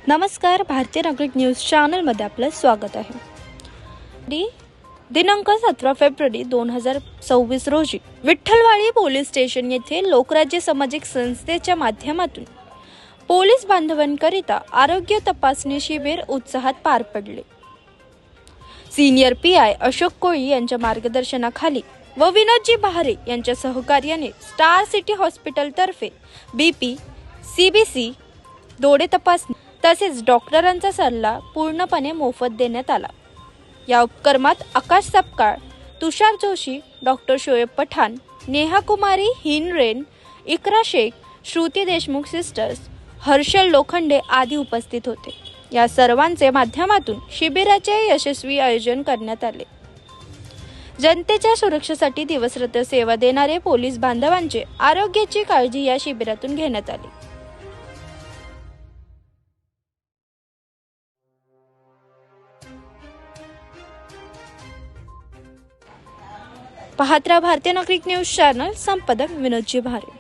नमस्कार, भारतीय नागरिक न्यूज चॅनलमध्ये आपलं स्वागत आहे। दिनांक 17 फेब्रुवारी 2026 रोजी विठ्ठलवाडी पोलीस स्टेशन येथे लोकराज्य सामाजिक संस्थेच्या माध्यमातून पोलीस बांधवांकरिता आरोग्य तपासणी शिबिर उत्साहात पार पडले। सीनियर पीआय अशोक कोळी यांच्या मार्गदर्शनाखाली व विनोदजी बहारे यांच्या सहकार्याने स्टार सिटी हॉस्पिटल तर्फे बीपी, सीबीसी, डोळे तपासणी तसेच डॉक्टरांचा सल्ला पूर्णपणे मोफत देण्यात आला। या उपक्रमात आकाश सपकाळ, तुषार जोशी, डॉक्टर शोएब पठाण, नेहा कुमारी हिनरेन, इकरा शेख, श्रुती देशमुख सिस्टर्स, हर्षल लोखंडे आदी उपस्थित होते। या सर्वांचे माध्यमातून शिबिराचे यशस्वी आयोजन करण्यात आले। जनतेच्या सुरक्षेसाठी दिवसरात्र सेवा देणारे पोलीस बांधवांचे आरोग्याची काळजी या शिबिरातून घेण्यात आली। पाहत रहा भारतीय नागरिक न्यूज चॅनल, संपादक विनोदजी बहारे।